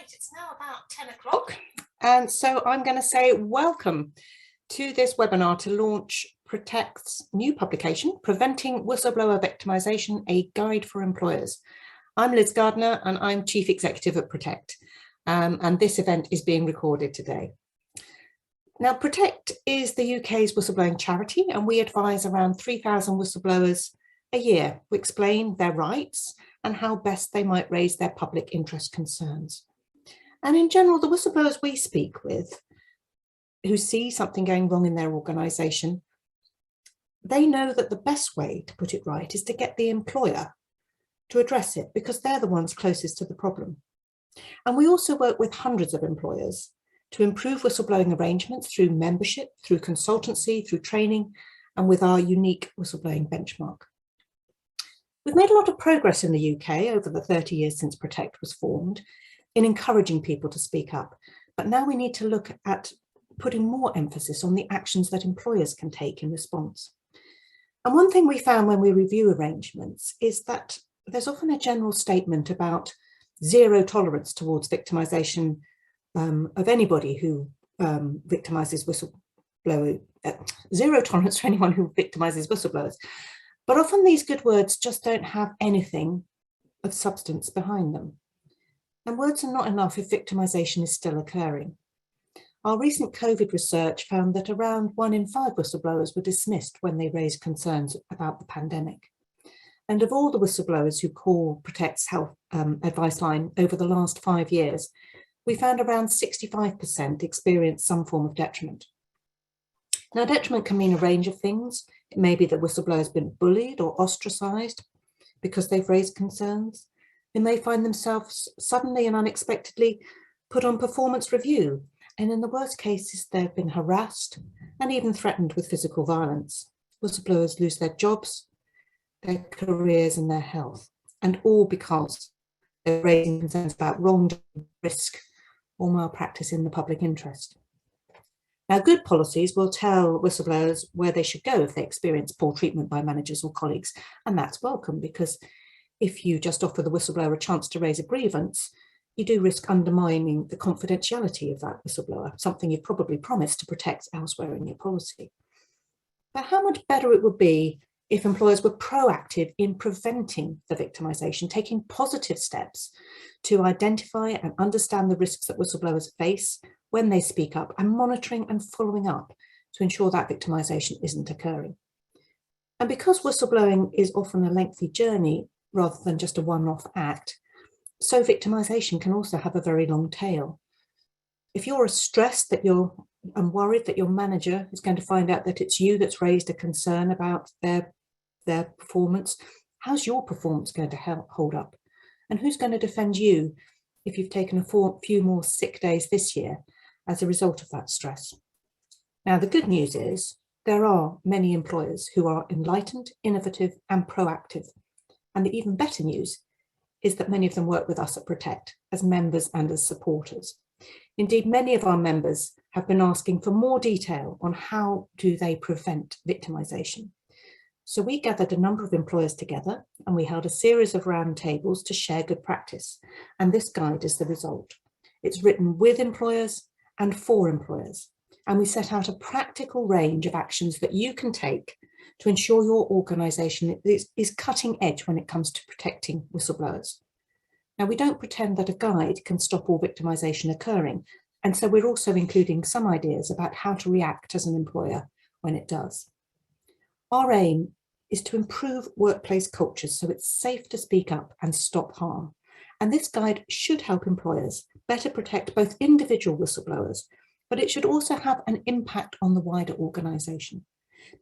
Right, it's now about 10 o'clock. And so I'm going to say welcome to this webinar to launch Protect's new publication, Preventing Whistleblower Victimization, a Guide for Employers. I'm Liz Gardner and I'm Chief Executive at Protect. And this event is being recorded today. Now, Protect is the UK's whistleblowing charity, and we advise around 3,000 whistleblowers a year who explain their rights and how best they might raise their public interest concerns. And in general, the whistleblowers we speak with who see something going wrong in their organisation, they know that the best way to put it right is to get the employer to address it because they're the ones closest to the problem. And we also work with hundreds of employers to improve whistleblowing arrangements through membership, through consultancy, through training, and with our unique whistleblowing benchmark. We've made a lot of progress in the UK over the 30 years since Protect was formed in encouraging people to speak up. But now we need to look at putting more emphasis on the actions that employers can take in response. And one thing we found when we review arrangements is that there's often a general statement about zero tolerance towards victimisation of anybody who victimises whistleblowers, zero tolerance for anyone who victimises whistleblowers. But often these good words just don't have anything of substance behind them. And words are not enough if victimisation is still occurring. Our recent COVID research found that around 1 in 5 whistleblowers were dismissed when they raised concerns about the pandemic. And of all the whistleblowers who call Protect's health advice line over the last 5 years, we found around 65% experienced some form of detriment. Now, detriment can mean a range of things. It may be that whistleblowers have been bullied or ostracised because they've raised concerns. They may find themselves suddenly and unexpectedly put on performance review. And in the worst cases, they've been harassed and even threatened with physical violence. Whistleblowers lose their jobs, their careers and their health, and all because they're raising concerns about wrongdoing, risk or malpractice in the public interest. Now, good policies will tell whistleblowers where they should go if they experience poor treatment by managers or colleagues, and that's welcome because if you just offer the whistleblower a chance to raise a grievance, you do risk undermining the confidentiality of that whistleblower, something you've probably promised to protect elsewhere in your policy. But how much better it would be if employers were proactive in preventing the victimisation, taking positive steps to identify and understand the risks that whistleblowers face when they speak up and monitoring and following up to ensure that victimisation isn't occurring. And because whistleblowing is often a lengthy journey rather than just a one-off act, so victimisation can also have a very long tail. If you're stressed that and worried that your manager is going to find out that it's you that's raised a concern about their performance, how's your performance going to hold up? And who's going to defend you if you've taken a few more sick days this year as a result of that stress? Now, the good news is there are many employers who are enlightened, innovative and proactive. And the even better news is that many of them work with us at Protect as members and as supporters. Indeed, many of our members have been asking for more detail on how do they prevent victimisation. So we gathered a number of employers together and we held a series of roundtables to share good practice. And this guide is the result. It's written with employers and for employers. And we set out a practical range of actions that you can take to ensure your organisation is cutting edge when it comes to protecting whistleblowers. Now, we don't pretend that a guide can stop all victimisation occurring, and so we're also including some ideas about how to react as an employer when it does. Our aim is to improve workplace cultures so it's safe to speak up and stop harm. And this guide should help employers better protect both individual whistleblowers, but it should also have an impact on the wider organisation.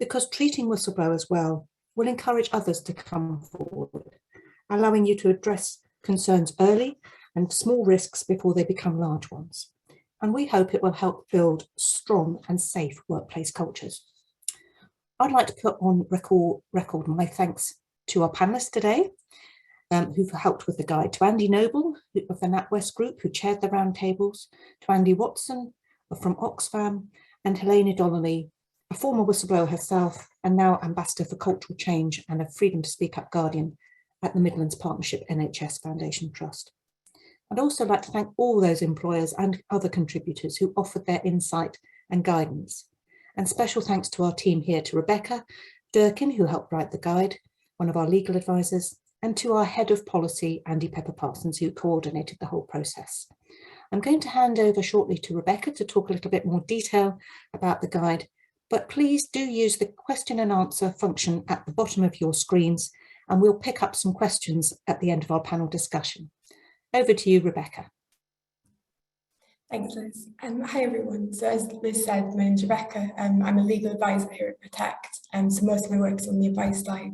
Because treating whistleblowers well will encourage others to come forward, allowing you to address concerns early and small risks before they become large ones. And we hope it will help build strong and safe workplace cultures. I'd like to put on record my thanks to our panellists today who've helped with the guide, to Andy Noble of the Natwest group who chaired the roundtables, to Andy Watson from Oxfam, and Helene Donnelly, a former whistleblower herself and now Ambassador for Cultural Change and a Freedom to Speak Up Guardian at the Midlands Partnership NHS Foundation Trust. I'd also like to thank all those employers and other contributors who offered their insight and guidance. And special thanks to our team here, to Rebecca Durkin, who helped write the guide, one of our legal advisors, and to our head of policy, Andy Pepper-Parsons, who coordinated the whole process. I'm going to hand over shortly to Rebecca to talk a little bit more detail about the guide, but please do use the question and answer function at the bottom of your screens, and we'll pick up some questions at the end of our panel discussion. Over to you, Rebecca. Thanks, Liz. Hi, everyone. So as Liz said, my name's Rebecca. I'm a legal advisor here at Protect, so most of my work is on the advice side.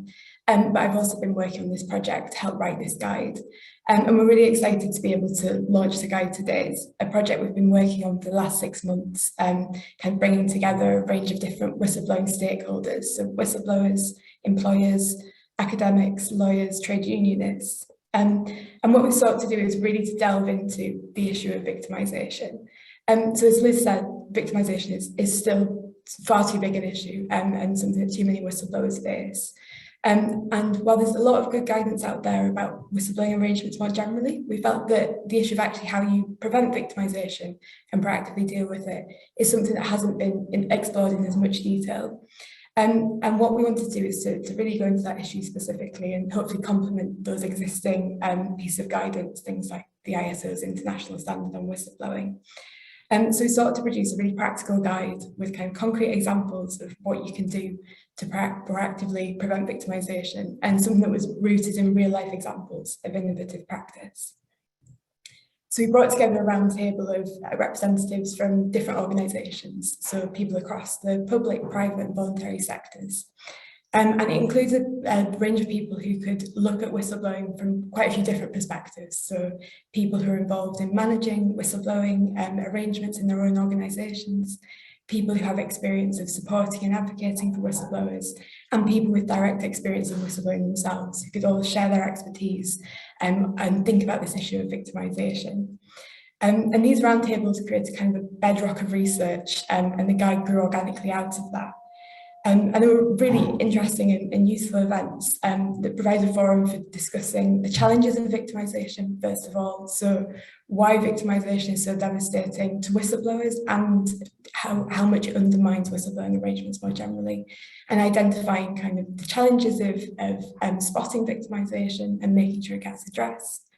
But I've also been working on this project to help write this guide. And we're really excited to be able to launch the guide today. It's a project we've been working on for the last 6 months, kind of bringing together a range of different whistleblowing stakeholders, so whistleblowers, employers, academics, lawyers, trade unionists. And what we sought to do is really to delve into the issue of victimisation. So as Liz said, victimisation is still far too big an issue and something that too many whistleblowers face. And while there's a lot of good guidance out there about whistleblowing arrangements more generally, we felt that the issue of actually how you prevent victimisation and proactively deal with it is something that hasn't been explored in as much detail. And what we want to do is to really go into that issue specifically and hopefully complement those existing pieces of guidance, things like the ISO's International Standard on Whistleblowing. So we sought to produce a really practical guide with kind of concrete examples of what you can do to proactively prevent victimisation, and something that was rooted in real life examples of innovative practice. So we brought together a round table of representatives from different organisations, so people across the public, private and voluntary sectors. And it included a range of people who could look at whistleblowing from quite a few different perspectives. So people who are involved in managing whistleblowing arrangements in their own organisations, people who have experience of supporting and advocating for whistleblowers, and people with direct experience of whistleblowing themselves, who could all share their expertise and think about this issue of victimisation. And these roundtables created kind of a bedrock of research, and the guide grew organically out of that. And they were really interesting and useful events that provided a forum for discussing the challenges of victimisation, first of all, so why victimisation is so devastating to whistleblowers and how much it undermines whistleblowing arrangements more generally, and identifying kind of the challenges of spotting victimisation and making sure it gets addressed,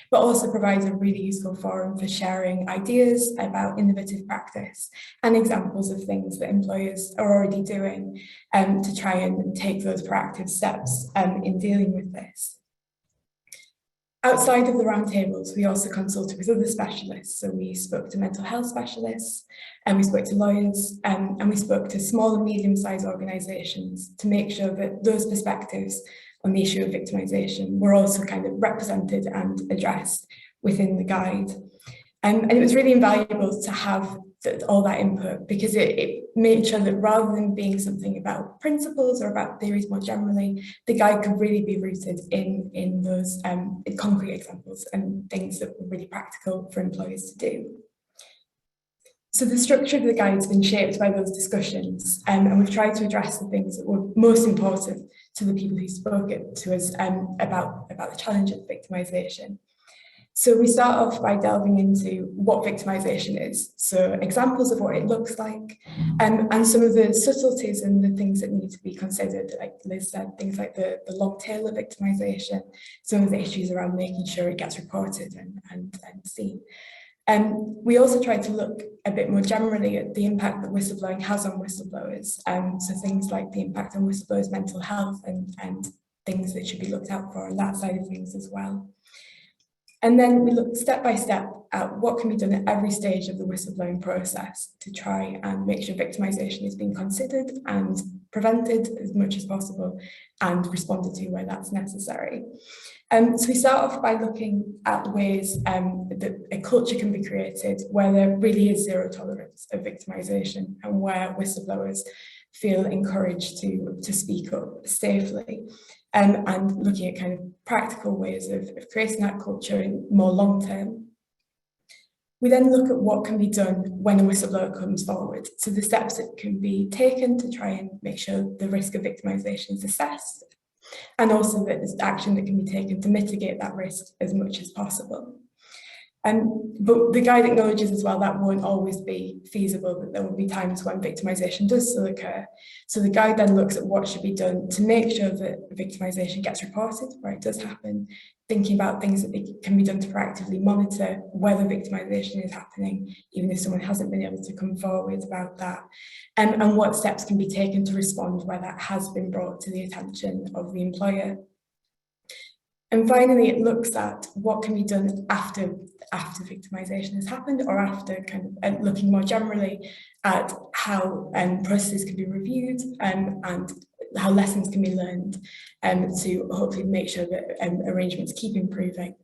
but also provides a really useful forum for sharing ideas about innovative practice and examples of things that employers are already doing to try and take those proactive steps in dealing with this. Outside of the roundtables, we also consulted with other specialists. So we spoke to mental health specialists, and we spoke to lawyers, and we spoke to small and medium-sized organisations to make sure that those perspectives on the issue of victimisation were also kind of represented and addressed within the guide. And it was really invaluable to have all that input, because it made sure that rather than being something about principles or about theories more generally, the guide could really be rooted in those concrete examples and things that were really practical for employers to do. So the structure of the guide has been shaped by those discussions, and we've tried to address the things that were most important to the people who spoke to us about the challenge of victimisation. So we start off by delving into what victimisation is, so examples of what it looks like, and some of the subtleties and the things that need to be considered, like Liz said, things like the long tail of victimisation, some of the issues around making sure it gets reported and seen. We also tried to look a bit more generally at the impact that whistleblowing has on whistleblowers, so things like the impact on whistleblowers' mental health and things that should be looked out for on that side of things as well. And then we look step by step at what can be done at every stage of the whistleblowing process to try and make sure victimisation is being considered and prevented as much as possible and responded to where that's necessary. So we start off by looking at ways that a culture can be created where there really is zero tolerance of victimisation and where whistleblowers feel encouraged to speak up safely. And looking at kind of practical ways of creating that culture in more long term. We then look at what can be done when a whistleblower comes forward. So the steps that can be taken to try and make sure the risk of victimisation is assessed, and also that there's action that can be taken to mitigate that risk as much as possible. But the guide acknowledges as well that won't always be feasible, that there will be times when victimisation does still occur. So the guide then looks at what should be done to make sure that victimisation gets reported where it does happen, thinking about things that can be done to proactively monitor whether victimisation is happening, even if someone hasn't been able to come forward about that, and what steps can be taken to respond where that has been brought to the attention of the employer. And finally, it looks at what can be done after victimisation has happened, or after kind of looking more generally at how processes can be reviewed and how lessons can be learned to hopefully make sure that arrangements keep improving.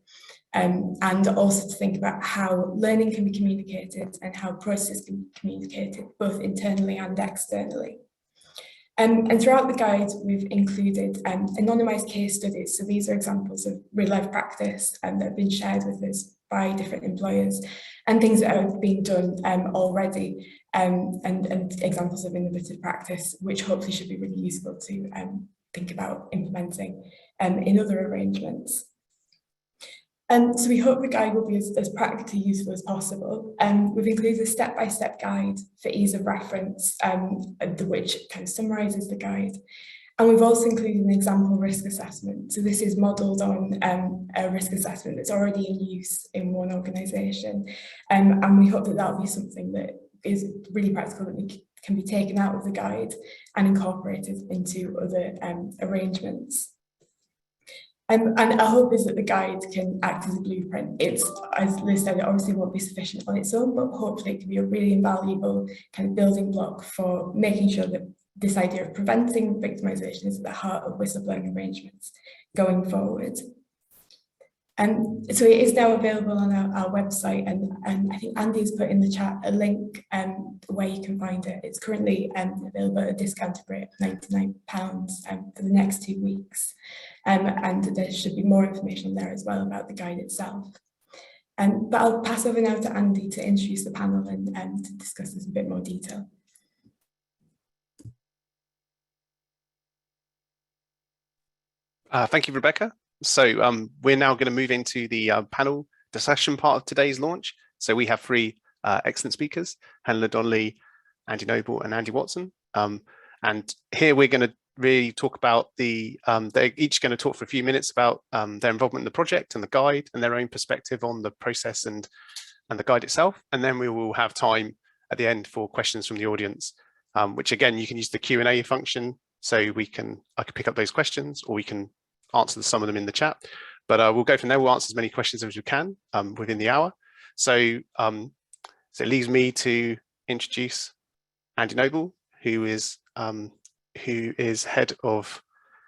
And also to think about how learning can be communicated and how processes can be communicated both internally and externally. And throughout the guide, we've included anonymised case studies. So these are examples of real life practice that have been shared with us by different employers and things that are being done already and examples of innovative practice, which hopefully should be really useful to think about implementing in other arrangements. So we hope the guide will be as practically useful as possible. We've included a step-by-step guide for ease of reference, which kind of summarises the guide. And we've also included an example risk assessment. So this is modelled on a risk assessment that's already in use in one organisation. And we hope that that'll be something that is really practical, that can be taken out of the guide and incorporated into other arrangements. And our hope is that the guide can act as a blueprint. It's, as Liz said, it obviously won't be sufficient on its own, but hopefully it can be a really invaluable kind of building block for making sure that this idea of preventing victimisation is at the heart of whistleblowing arrangements going forward. So it is now available on our website, and I think Andy has put in the chat a link where you can find it. It's currently available at a discounted rate of £99 for the next 2 weeks. And there should be more information there as well about the guide itself. But I'll pass over now to Andy to introduce the panel and to discuss this in a bit more detail. Thank you, Rebecca. So we're now going to move into the panel discussion part of today's launch. So we have three excellent speakers, Helene Donnelly, Andy Noble and Andy Watson. And here we're going to really talk about they're each going to talk for a few minutes about their involvement in the project and the guide and their own perspective on the process and the guide itself. And then we will have time at the end for questions from the audience, which again, you can use the Q&A function. So I can pick up those questions, or we can answer some of them in the chat, but we'll go from there. We'll answer as many questions as we can within the hour. So it leaves me to introduce Andy Noble, who is head of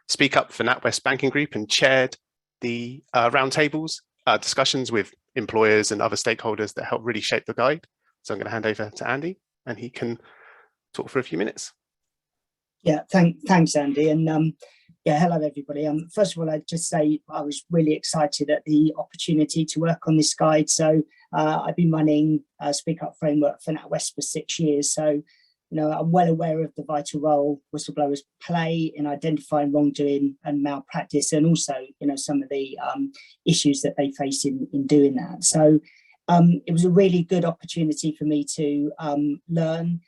Speak Up for Natwest Banking Group and chaired the roundtables discussions with employers and other stakeholders that help really shape the guide. So I'm going to hand over to Andy, and he can talk for a few minutes. Yeah, thanks, Andy, and yeah, hello everybody. First of all, I'd just say I was really excited at the opportunity to work on this guide. So I've been running a Speak Up framework for Natwest for 6 years. So I'm well aware of the vital role whistleblowers play in identifying wrongdoing and malpractice, and also some of the issues that they face in doing that. So it was a really good opportunity for me to learn.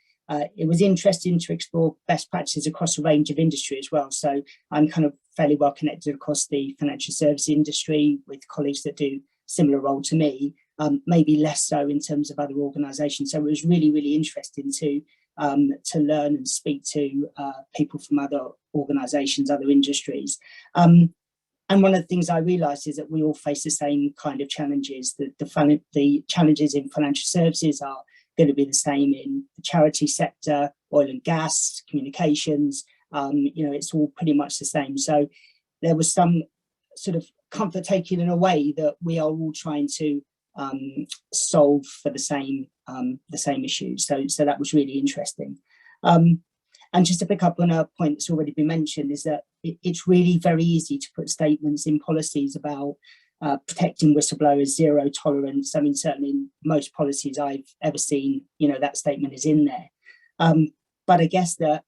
It was interesting to explore best practices across a range of industry as well. So I'm kind of fairly well connected across the financial services industry with colleagues that do similar role to me, maybe less so in terms of other organisations. So it was really, really interesting to learn and speak to people from other organisations, other industries. And one of the things I realised is that we all face the same kind of challenges. The challenges in financial services are going to be the same in the charity sector, oil and gas, communications. It's all pretty much the same. So there was some sort of comfort taken in a way that we are all trying to solve for the same issues. So that was really interesting. And just to pick up on a point that's already been mentioned, is that it's really very easy to put statements in policies about protecting whistleblowers, zero tolerance. I mean, certainly in most policies I've ever seen, that statement is in there. But I guess that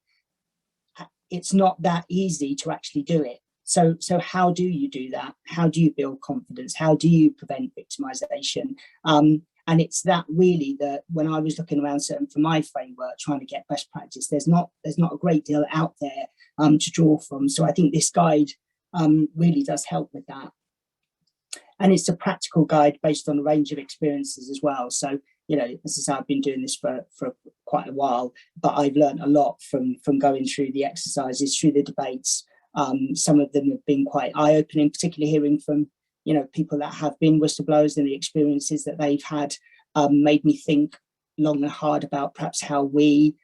it's not that easy to actually do it. So how do you do that? How do you build confidence? How do you prevent victimisation? And it's that really that when I was looking around for my framework, trying to get best practice, there's not a great deal out there to draw from. So I think this guide really does help with that. And it's a practical guide based on a range of experiences as well. So, you know, as I say, I've been doing this for quite a while, but I've learned a lot from going through the exercises, through the debates. Some of them have been quite eye-opening, particularly hearing from, you know, people that have been whistleblowers and the experiences that they've had made me think long and hard about perhaps how we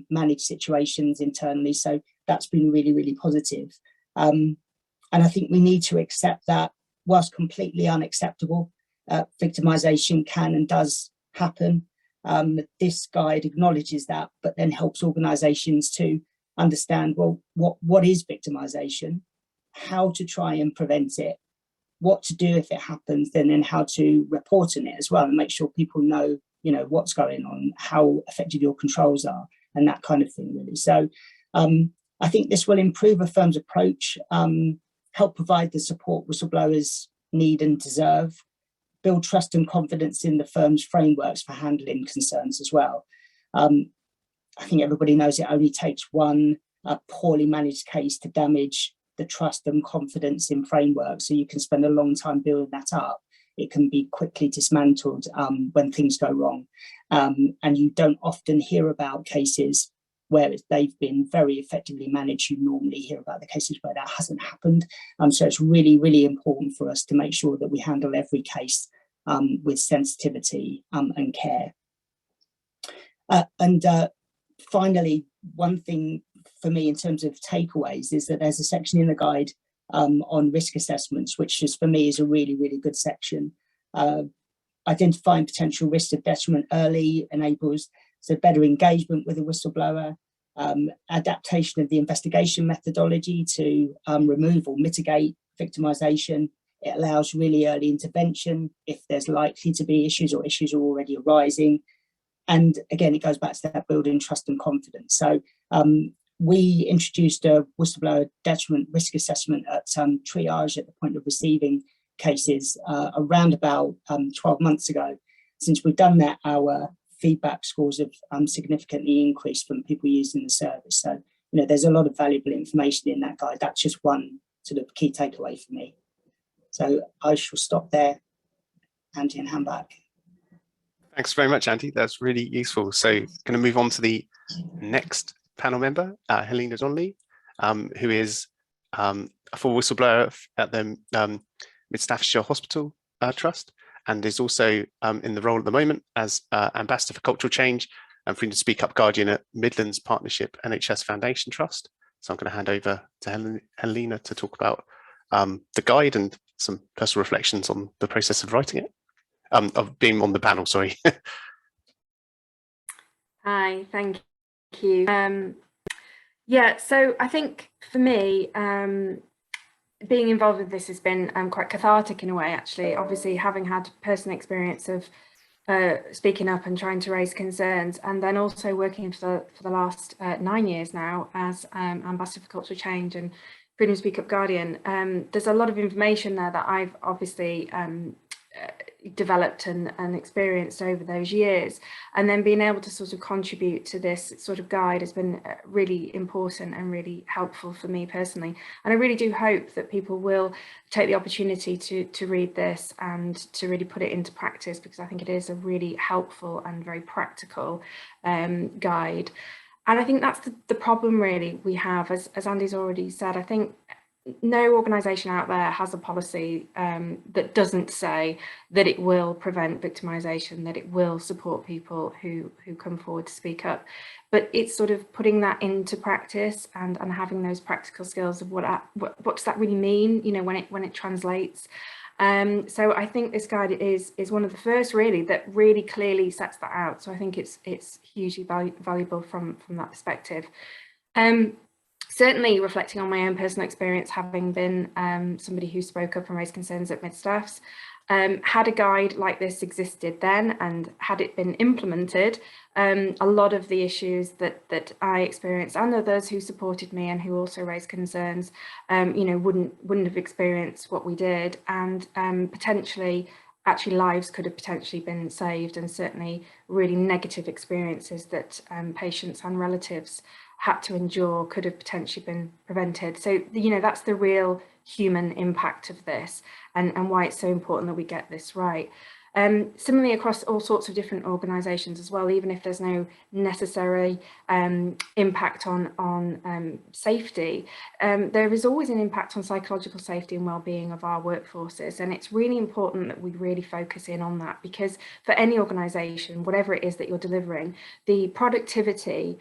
manage situations internally. So that's been really, really positive. And I think we need to accept that whilst completely unacceptable, victimisation can and does happen. This guide acknowledges that, but then helps organisations to understand, well, what is victimisation, how to try and prevent it, what to do if it happens, then how to report on it as well, and make sure people know, you know, what's going on, how effective your controls are, and that kind of thing, really. So I think this will improve a firm's approach, help provide the support whistleblowers need and deserve, build trust and confidence in the firm's frameworks for handling concerns as well. I think everybody knows it only takes one poorly managed case to damage the trust and confidence in frameworks. So you can spend a long time building that up. It can be quickly dismantled when things go wrong. And you don't often hear about cases where they've been very effectively managed. You normally hear about the cases where that hasn't happened. So it's really, really important for us to make sure that we handle every case with sensitivity and care. Finally, one thing for me in terms of takeaways is that there's a section in the guide on risk assessments, which is for me is a really, really good section. Identifying potential risks of detriment early enables better engagement with a whistleblower, adaptation of the investigation methodology to remove or mitigate victimisation. It allows really early intervention if there's likely to be issues or issues are already arising. And again, it goes back to that building trust and confidence. So we introduced a whistleblower detriment risk assessment at triage at the point of receiving cases around about 12 months ago. Since we've done that, our feedback scores have significantly increased from people using the service. So, you know, there's a lot of valuable information in that guide. That's just one sort of key takeaway for me. So I shall stop there, Andy, and hand back. Thanks very much, Andy. That's really useful. So going to move on to the next panel member, Helene Donnelly, who is a former whistleblower at the Mid-Staffordshire Hospital Trust, and is also in the role at the moment as Ambassador for Cultural Change and Freedom to Speak Up Guardian at Midlands Partnership NHS Foundation Trust. So I'm going to hand over to Helena to talk about the guide and some personal reflections on the process of writing it. Of being on the panel, sorry. Hi, thank you. Yeah, so I think for me, being involved with this has been quite cathartic in a way, actually. Obviously, having had personal experience of speaking up and trying to raise concerns, and then also working for the last 9 years now as Ambassador for Cultural Change and Freedom to Speak Up Guardian. There's a lot of information there that I've obviously developed and experienced over those years, and then being able to sort of contribute to this sort of guide has been really important and really helpful for me personally. And I really do hope that people will take the opportunity to read this and to really put it into practice, because I think it is a really helpful and very practical guide. And I think that's the problem really we have, as Andy's already said. I think no organisation out there has a policy that doesn't say that it will prevent victimisation, that it will support people who come forward to speak up. But it's sort of putting that into practice and having those practical skills of what does that really mean, you know, when it translates. So I think this guide is one of the first really that really clearly sets that out. So I think it's hugely valuable from that perspective. Certainly reflecting on my own personal experience, having been somebody who spoke up and raised concerns at mid-staffs, Had a guide like this existed then, and had it been implemented, a lot of the issues that I experienced, and others who supported me and who also raised concerns, you know, wouldn't have experienced what we did, and potentially actually lives could have potentially been saved, and certainly really negative experiences that patients and relatives had to endure could have potentially been prevented. So, you know, that's the real human impact of this, and why it's so important that we get this right. Similarly, across all sorts of different organisations as well, even if there's no necessary impact on safety, there is always an impact on psychological safety and well-being of our workforces, and it's really important that we really focus in on that, because for any organisation, whatever it is that you're delivering, the productivity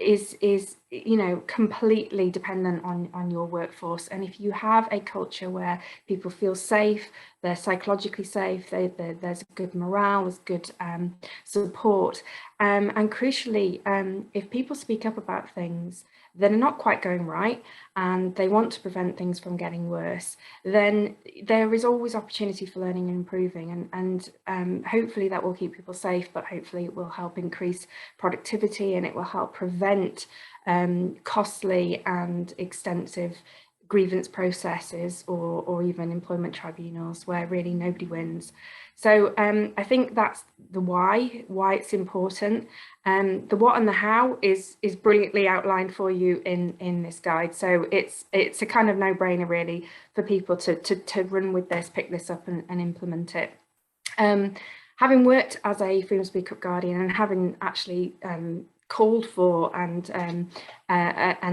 is you know, completely dependent on your workforce. And if you have a culture where people feel safe, they're psychologically safe, there's good morale, there's good support, and crucially, if people speak up about things that are not quite going right and they want to prevent things from getting worse, then there is always opportunity for learning and improving, and hopefully that will keep people safe, but hopefully it will help increase productivity, and it will help prevent costly and extensive grievance processes or even employment tribunals where really nobody wins. So I think that's the why it's important. The what and the how is brilliantly outlined for you in this guide. So it's a kind of no-brainer really for people to run with this, pick this up and implement it. Having worked as a Freedom Speak Up Guardian, and having actually called for and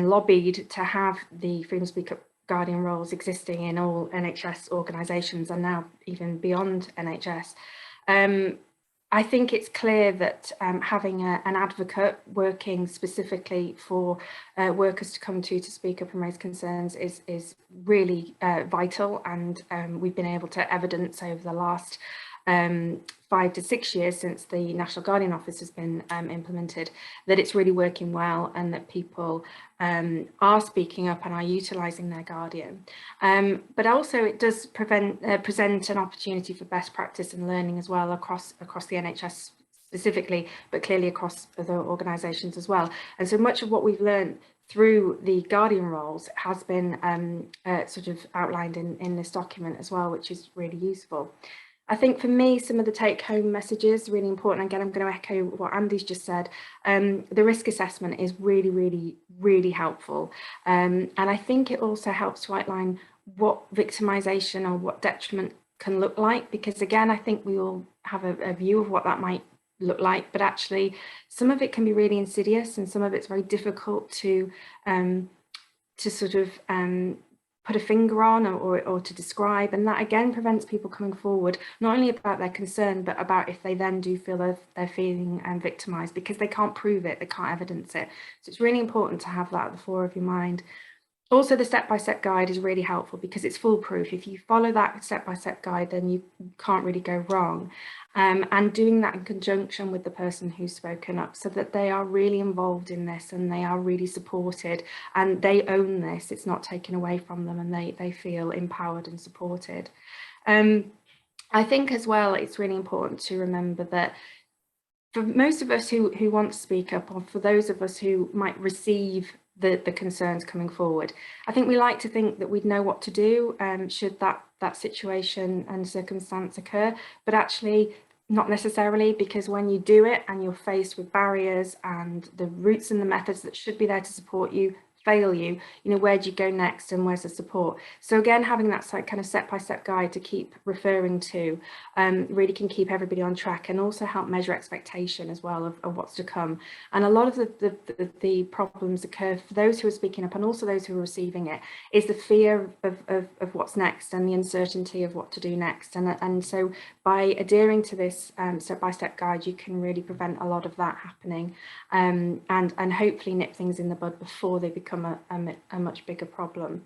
lobbied to have the Freedom Speak Up Guardian roles existing in all NHS organisations, and now even beyond NHS, I think it's clear that having an advocate working specifically for workers to come to speak up and raise concerns is really vital, and we've been able to evidence over the last 5 to 6 years since the National Guardian Office has been implemented, that it's really working well, and that people are speaking up and are utilising their Guardian. But also it does present an opportunity for best practice and learning as well across the NHS specifically, but clearly across other organisations as well. And so much of what we've learned through the Guardian roles has been sort of outlined in this document as well, which is really useful. I think for me, some of the take-home messages are really important. Again, I'm going to echo what Andy's just said. The risk assessment is really, really, really helpful. And I think it also helps to outline what victimisation or what detriment can look like, because again, I think we all have a view of what that might look like, but actually some of it can be really insidious, and some of it's very difficult to sort of put a finger on or to describe, and that again prevents people coming forward not only about their concern, but about if they then do feel they're feeling victimised, because they can't prove it, they can't evidence it. So it's really important to have that at the fore of your mind. Also, the step-by-step guide is really helpful because it's foolproof. If you follow that step-by-step guide, then you can't really go wrong. And doing that in conjunction with the person who's spoken up, so that they are really involved in this and they are really supported and they own this, it's not taken away from them, and they feel empowered and supported. I think as well, it's really important to remember that for most of us who want to speak up, or for those of us who might receive the concerns coming forward, I think we like to think that we'd know what to do should that situation and circumstance occur, but actually not necessarily, because when you do it and you're faced with barriers and the routes and the methods that should be there to support you fail you, where do you go next and where's the support? So again, having that kind of step-by-step guide to keep referring to really can keep everybody on track, and also help measure expectation as well of what's to come. And a lot of the problems occur for those who are speaking up and also those who are receiving it is the fear of what's next and the uncertainty of what to do next. And so by adhering to this step-by-step guide, you can really prevent a lot of that happening, and hopefully nip things in the bud before they become a much bigger problem.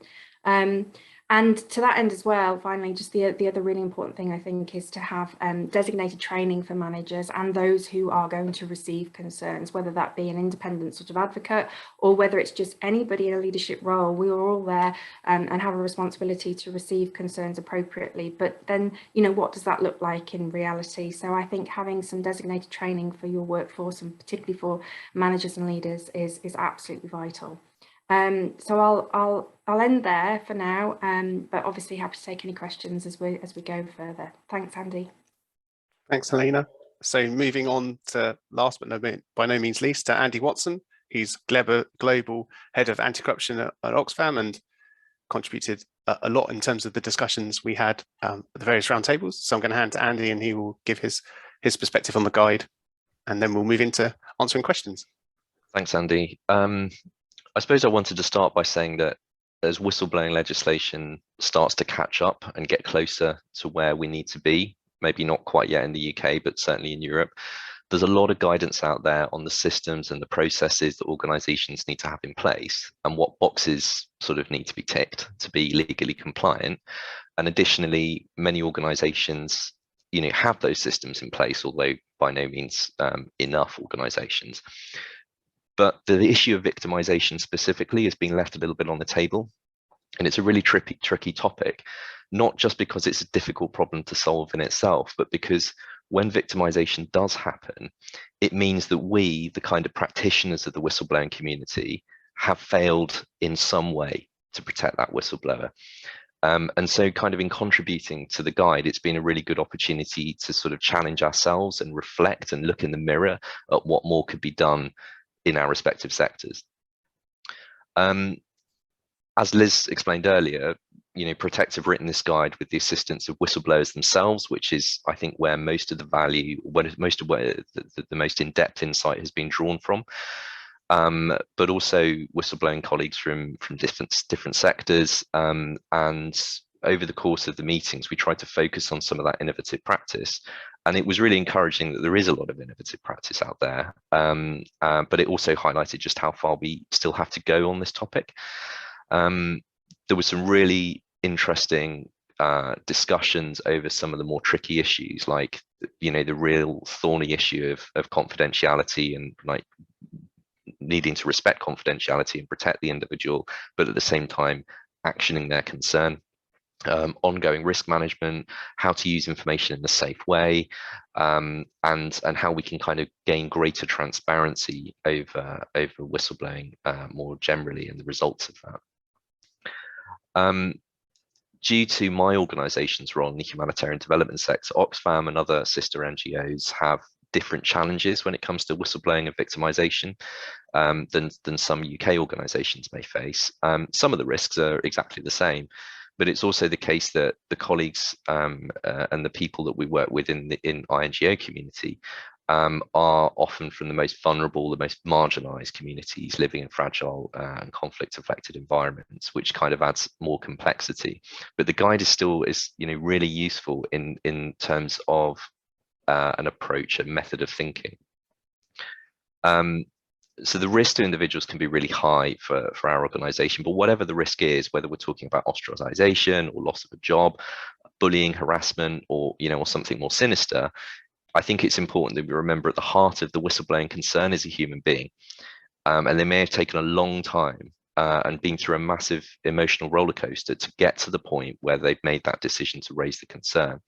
And to that end as well, finally, just the other really important thing I think is to have designated training for managers and those who are going to receive concerns, whether that be an independent sort of advocate or whether it's just anybody in a leadership role. We are all there and have a responsibility to receive concerns appropriately. But then, you know, what does that look like in reality? So I think having some designated training for your workforce, and particularly for managers and leaders, is absolutely vital. So I'll end there for now, but obviously happy to take any questions as we go further. Thanks, Andy. Thanks, Helena. So moving on to last but by no means least, to Andy Watson. He's Global Head of Anti-Corruption at Oxfam and contributed a lot in terms of the discussions we had at the various roundtables. So I'm going to hand to Andy and he will give his perspective on the guide, and then we'll move into answering questions. Thanks, Andy. I suppose I wanted to start by saying that as whistleblowing legislation starts to catch up and get closer to where we need to be, maybe not quite yet in the UK, but certainly in Europe, there's a lot of guidance out there on the systems and the processes that organizations need to have in place and what boxes sort of need to be ticked to be legally compliant. And additionally, many organizations, you know, have those systems in place, although by no means enough organizations. But the issue of victimization specifically is being left a little bit on the table. And it's a really tricky topic, not just because it's a difficult problem to solve in itself, but because when victimization does happen, it means that we, the kind of practitioners of the whistleblowing community, have failed in some way to protect that whistleblower. And so kind of in contributing to the guide, it's been a really good opportunity to sort of challenge ourselves and reflect and look in the mirror at what more could be done in our respective sectors. As Liz explained earlier, you know, Protect have written this guide with the assistance of whistleblowers themselves, which is, I think, where most of the value, most of where the most in-depth insight has been drawn from. But also whistleblowing colleagues from different sectors. And over the course of the meetings, we tried to focus on some of that innovative practice. And it was really encouraging that there is a lot of innovative practice out there. But it also highlighted just how far we still have to go on this topic. There was some really interesting discussions over some of the more tricky issues, like, you know, the real thorny issue of confidentiality and like needing to respect confidentiality and protect the individual, but at the same time actioning their concern. Ongoing risk management, how to use information in a safe way, and how we can kind of gain greater transparency over whistleblowing more generally and the results of that. Due to my organisation's role in the humanitarian development sector, Oxfam and other sister NGOs have different challenges when it comes to whistleblowing and victimisation than some UK organisations may face. Some of the risks are exactly the same, but it's also the case that the colleagues and the people that we work with in INGO community are often from the most vulnerable, the most marginalised communities living in fragile and conflict-affected environments, which kind of adds more complexity. But the guide is still really useful in terms of an approach, a method of thinking. So the risk to individuals can be really high for our organisation, but whatever the risk is, whether we're talking about ostracisation or loss of a job, bullying, harassment, or something more sinister, I think it's important that we remember at the heart of the whistleblowing concern is a human being, and they may have taken a long time and been through a massive emotional roller coaster to get to the point where they've made that decision to raise the concern.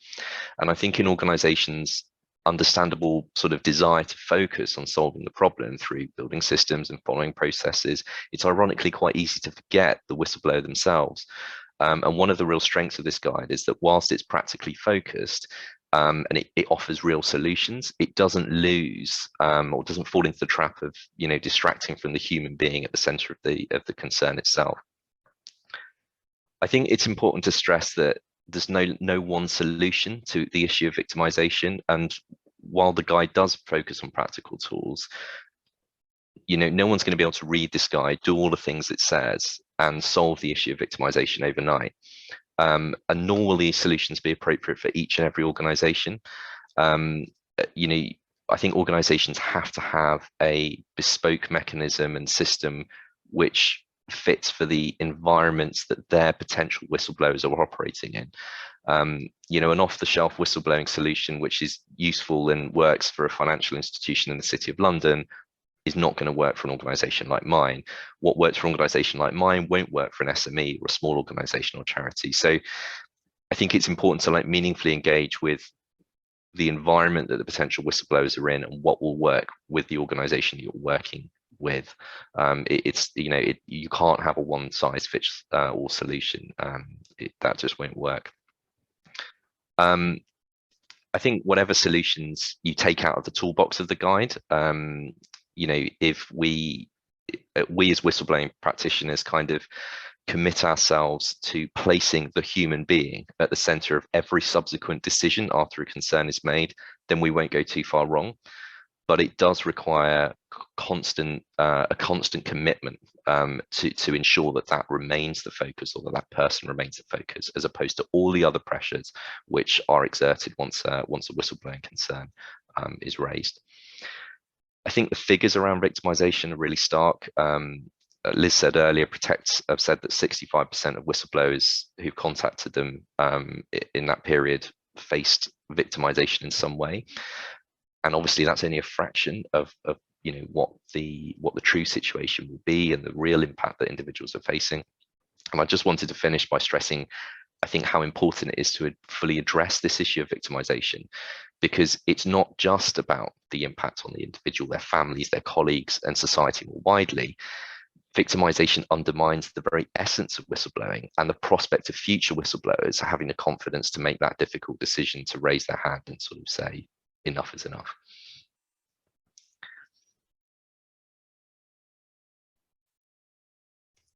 And I think in organisations, understandable sort of desire to focus on solving the problem through building systems and following processes, it's ironically quite easy to forget the whistleblower themselves. And one of the real strengths of this guide is that whilst it's practically focused and it offers real solutions, it doesn't lose or doesn't fall into the trap of distracting from the human being at the center of the concern itself. I think it's important to stress that there's no one solution to the issue of victimization, and while the guide does focus on practical tools, no one's going to be able to read this guide, do all the things it says, and solve the issue of victimization overnight. And nor will these solutions be appropriate for each and every organization. I think organizations have to have a bespoke mechanism and system which fits for the environments that their potential whistleblowers are operating in. You know, an off-the-shelf whistleblowing solution which is useful and works for a financial institution in the City of London is not going to work for an organisation like mine. What works for an organisation like mine won't work for an SME or a small organisation or charity. So I think it's important to meaningfully engage with the environment that the potential whistleblowers are in and what will work with the organisation you're working with. You can't have a one-size-fits-all solution. That just won't work. I think whatever solutions you take out of the toolbox of the guide, if we as whistleblowing practitioners kind of commit ourselves to placing the human being at the center of every subsequent decision after a concern is made, then we won't go too far wrong. But it does require a constant commitment to ensure that remains the focus, or that person remains the focus, as opposed to all the other pressures which are exerted once a whistleblowing concern is raised. I think the figures around victimization are really stark. Liz said earlier, Protect have said that 65% of whistleblowers who contacted them in that period faced victimization in some way. And obviously that's only a fraction of what the true situation will be and the real impact that individuals are facing. And I just wanted to finish by stressing, I think, how important it is to fully address this issue of victimization, because it's not just about the impact on the individual, their families, their colleagues, and society more widely. Victimization undermines the very essence of whistleblowing and the prospect of future whistleblowers having the confidence to make that difficult decision to raise their hand and sort of say, enough is enough.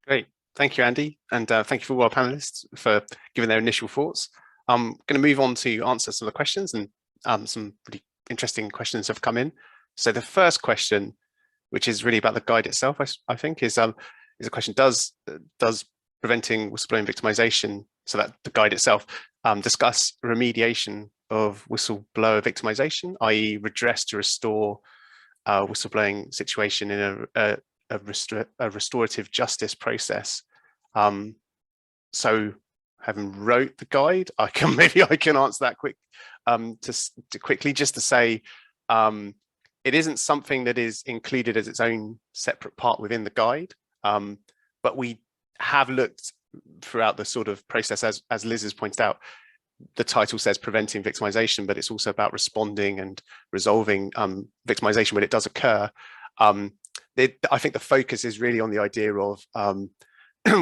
Great. Thank you, Andy. And thank you for all our panelists for giving their initial thoughts. I'm going to move on to answer some of the questions, and some really interesting questions have come in. So the first question, which is really about the guide itself, I think, is a question: Does preventing whistleblowing victimization, so that the guide itself, discuss remediation of whistleblower victimization, i.e., redress to restore a whistleblowing situation in a restorative justice process? So, having wrote the guide, I can answer that quickly, just to say, it isn't something that is included as its own separate part within the guide, but we have looked throughout the sort of process, as Liz has pointed out. The title says preventing victimization, but it's also about responding and resolving victimization when it does occur. I think the focus is really on the idea of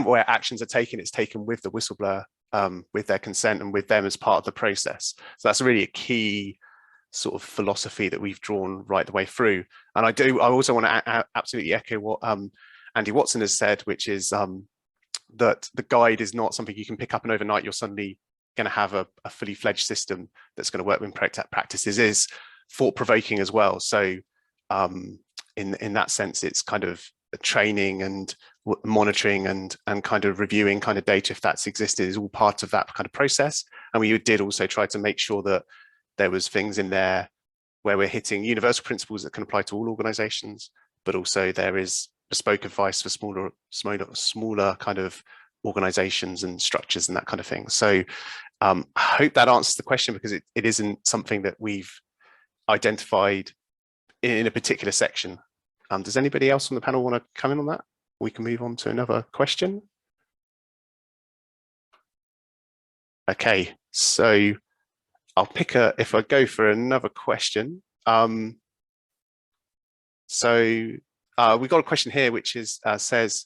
where actions are taken, it's taken with the whistleblower, with their consent and with them as part of the process. So that's really a key sort of philosophy that we've drawn right the way through. And I also want to absolutely echo what Andy Watson has said, which is that the guide is not something you can pick up and overnight you're suddenly going to have a fully fledged system that's going to work with practices. Is thought-provoking as well. So in that sense, it's kind of training and monitoring and kind of reviewing kind of data, if that's existed, is all part of that kind of process. And we did also try to make sure that there was things in there where we're hitting universal principles that can apply to all organizations, but also there is bespoke advice for smaller kind of organizations and structures and that kind of thing. So I hope that answers the question, because it isn't something that we've identified in a particular section. Does anybody else on the panel want to come in on that? We can move on to another question. Okay, so I'll pick if I go for another question. We got a question here, which is says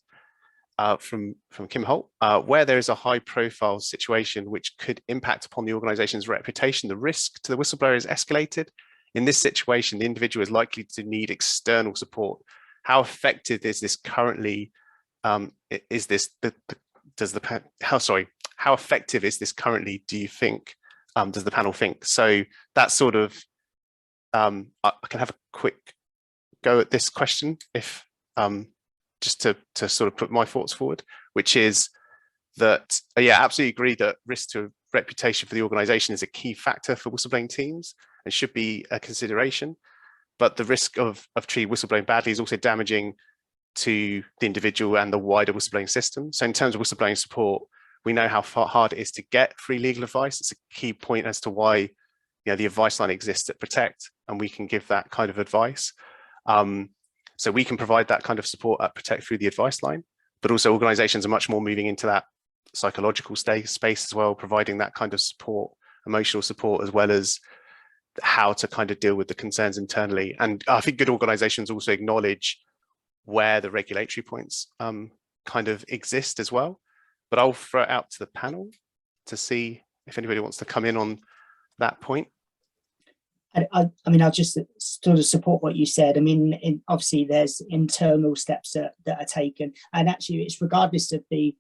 from Kim Holt, where there is a high profile situation which could impact upon the organization's reputation, the risk to the whistleblower is escalated. In this situation, the individual is likely to need external support. How effective is this currently? How effective is this currently, do you think? Does the panel think? So that's sort of, I can have a quick go at this question, if just to sort of put my thoughts forward, which is that, yeah, absolutely agree that risk to reputation for the organization is a key factor for whistleblowing teams and should be a consideration. But the risk of treating whistleblowing badly is also damaging to the individual and the wider whistleblowing system. So in terms of whistleblowing support, we know how hard it is to get free legal advice. It's a key point as to why the advice line exists at Protect, and we can give that kind of advice. So we can provide that kind of support at Protect through the advice line, but also organizations are much more moving into that psychological space as well, providing that kind of support, emotional support, as well as how to kind of deal with the concerns internally. And I think good organizations also acknowledge where the regulatory points kind of exist as well. But I'll throw it out to the panel to see if anybody wants to come in on that point. I mean, I'll just sort of support what you said. I mean, obviously there's internal steps that are taken, and actually it's regardless of the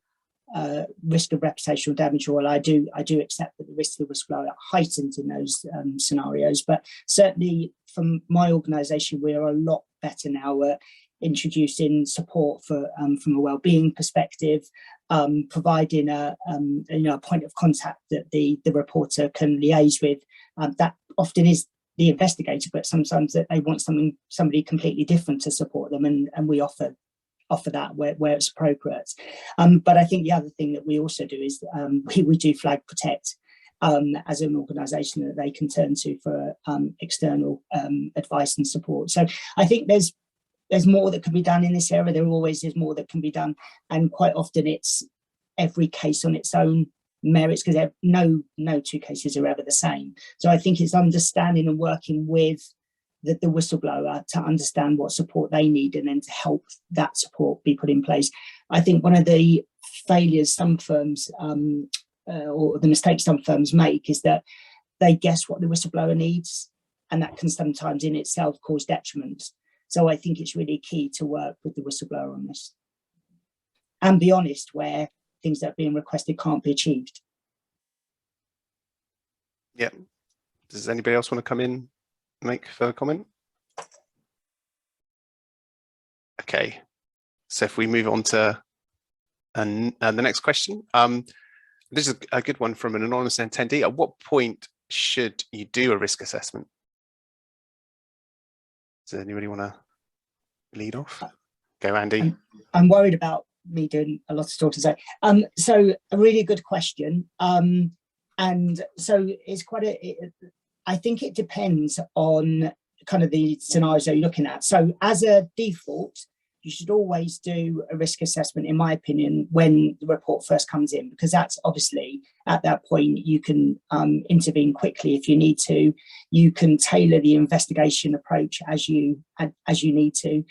risk of reputational damage. Or I do accept that the risk of the whistleblower heightens in those scenarios, but certainly from my organisation, we are a lot better now at introducing support for from a wellbeing perspective, providing a point of contact that the reporter can liaise with. That often is the investigator, but sometimes that they want somebody completely different to support them, and we offer that where it's appropriate. But I think the other thing that we also do is we do flag Protect as an organisation that they can turn to for external advice and support. So I think there's more that can be done in this area. There always is more that can be done, and quite often it's every case on its own merits, because no two cases are ever the same. So I think it's understanding and working with the whistleblower to understand what support they need, and then to help that support be put in place. I think one of the failures some firms or the mistakes some firms make is that they guess what the whistleblower needs, and that can sometimes in itself cause detriment. So I think it's really key to work with the whistleblower on this and be honest where things that are being requested can't be achieved. Yeah. Does anybody else want to come in, make further comment? Okay. So if we move on to the next question, this is a good one from an anonymous attendee. At what point should you do a risk assessment? Does anybody want to lead off? Go, Andy. I'm worried about me doing a lot of talk today. So a really good question. And so it's I think it depends on kind of the scenarios that you're looking at. So as a default, you should always do a risk assessment, in my opinion, when the report first comes in, because that's obviously at that point you can intervene quickly if you need to. You can tailor the investigation approach as you need to.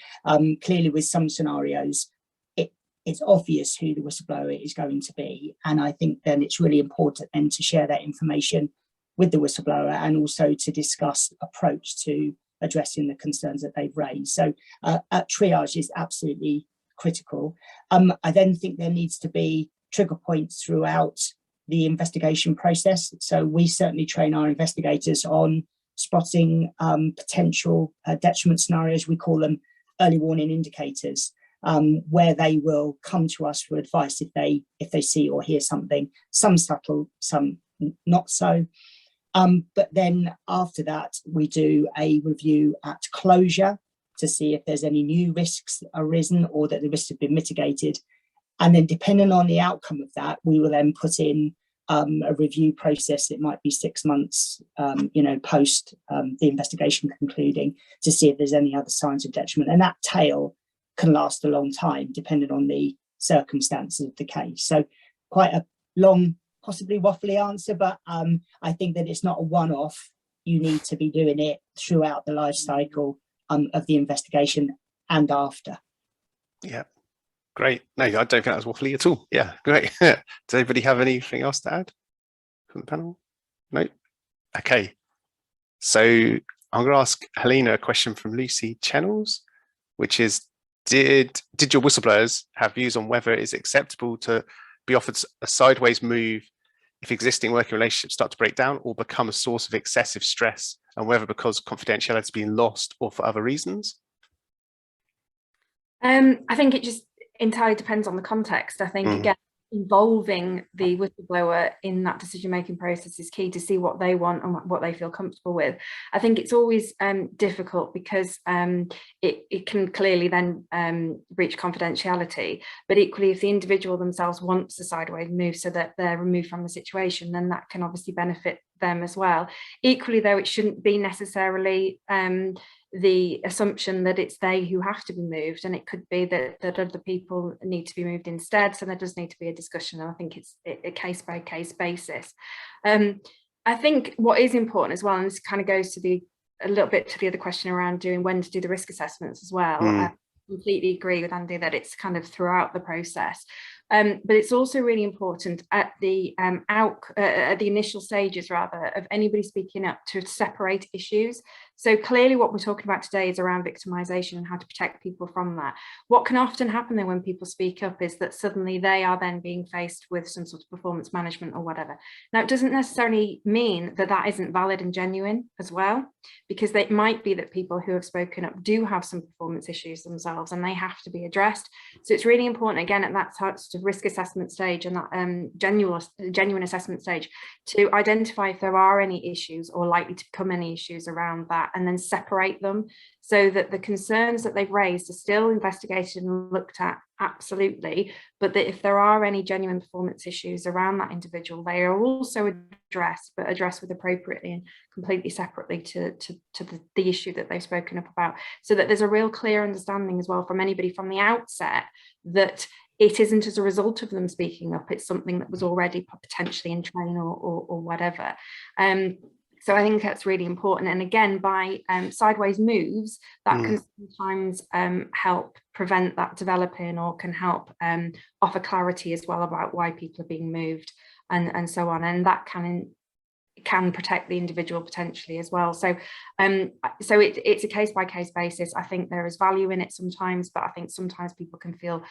Clearly, with some scenarios, it's obvious who the whistleblower is going to be, and I think then it's really important then to share that information with the whistleblower, and also to discuss approach to addressing the concerns that they've raised. So triage is absolutely critical. I then think there needs to be trigger points throughout the investigation process. So we certainly train our investigators on spotting potential detriment scenarios. We call them early warning indicators, where they will come to us for advice if they see or hear something, some subtle, some not so. But then after that, we do a review at closure to see if there's any new risks arisen or that the risks have been mitigated. And then depending on the outcome of that, we will then put in a review process. It might be 6 months, post the investigation concluding, to see if there's any other signs of detriment. And that tail can last a long time, depending on the circumstances of the case. So quite a long, possibly waffly answer, but I think that it's not a one-off. You need to be doing it throughout the life cycle of the investigation and after. Yeah, great. No, I don't think that was waffly at all. Yeah, great. Does anybody have anything else to add from the panel? No? Okay. So I'm going to ask Helena a question from Lucy Channels, which is, did your whistleblowers have views on whether it is acceptable to be offered a sideways move if existing working relationships start to break down or become a source of excessive stress, and whether because confidentiality is being lost or for other reasons? I think it just entirely depends on the context. I think, again, involving the whistleblower in that decision-making process is key to see what they want and what they feel comfortable with. I think it's always difficult because it can clearly then breach confidentiality, but equally if the individual themselves wants a sideways move so that they're removed from the situation, then that can obviously benefit them as well. Equally though, it shouldn't be necessarily the assumption that it's they who have to be moved, and it could be that other people need to be moved instead. So there does need to be a discussion, and I think it's a case-by-case basis. I think what is important as well, and this kind of goes to a little bit to the other question around when to do the risk assessments as well. I completely agree with Andy that it's kind of throughout the process. But it's also really important at the initial stages, rather, of anybody speaking up to separate issues. So clearly what we're talking about today is around victimisation and how to protect people from that. What can often happen then when people speak up is that suddenly they are then being faced with some sort of performance management or whatever. Now, it doesn't necessarily mean that that isn't valid and genuine as well, because it might be that people who have spoken up do have some performance issues themselves and they have to be addressed. So it's really important, again, at that sort of risk assessment stage and that genuine assessment stage, to identify if there are any issues or likely to become any issues around that, and then separate them so that the concerns that they've raised are still investigated and looked at, absolutely, but that if there are any genuine performance issues around that individual, they are also addressed, but addressed with appropriately and completely separately to the issue that they've spoken up about, so that there's a real clear understanding as well from anybody from the outset that it isn't as a result of them speaking up, it's something that was already potentially in train or whatever. So I think that's really important. And again, by sideways moves, that can sometimes help prevent that developing, or can help offer clarity as well about why people are being moved and so on. And that can protect the individual potentially as well. So it's a case-by-case basis. I think there is value in it sometimes, but I think sometimes people can feel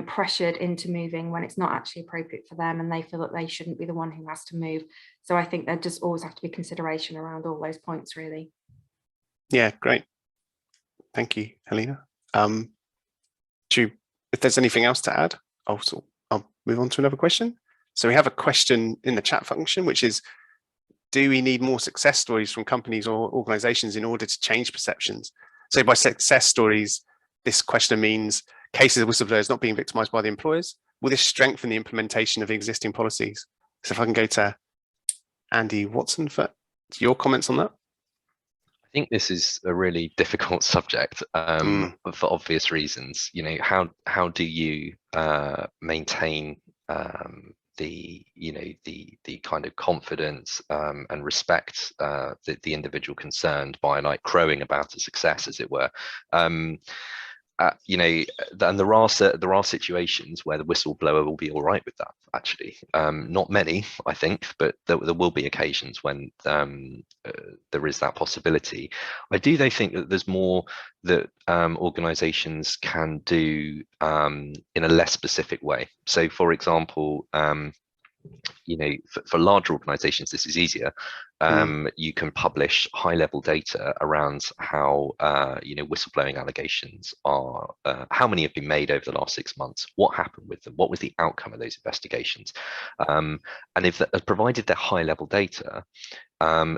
pressured into moving when it's not actually appropriate for them, and they feel that they shouldn't be the one who has to move. So I think there just always have to be consideration around all those points, really. Yeah, great. Thank you, Helene. If there's anything else to add, I'll move on to another question. So we have a question in the chat function, which is, do we need more success stories from companies or organizations in order to change perceptions? So by success stories, this question means cases of whistleblowers not being victimized by the employers. Will this strengthen the implementation of existing policies? So if I can go to Andy Watson for your comments on that. I think this is a really difficult subject for obvious reasons. You know, how do you maintain the kind of confidence and respect the individual concerned by like crowing about a success, as it were. You know, and there are situations where the whistleblower will be all right with that, actually. Not many, I think, but there will be occasions when there is that possibility. I do, though, think that there's more that organizations can do in a less specific way. So, for example, you know, for larger organizations, this is easier. You can publish high-level data around how, you know, whistleblowing allegations are, how many have been made over the last 6 months, what happened with them, what was the outcome of those investigations. And if provided they're high-level data,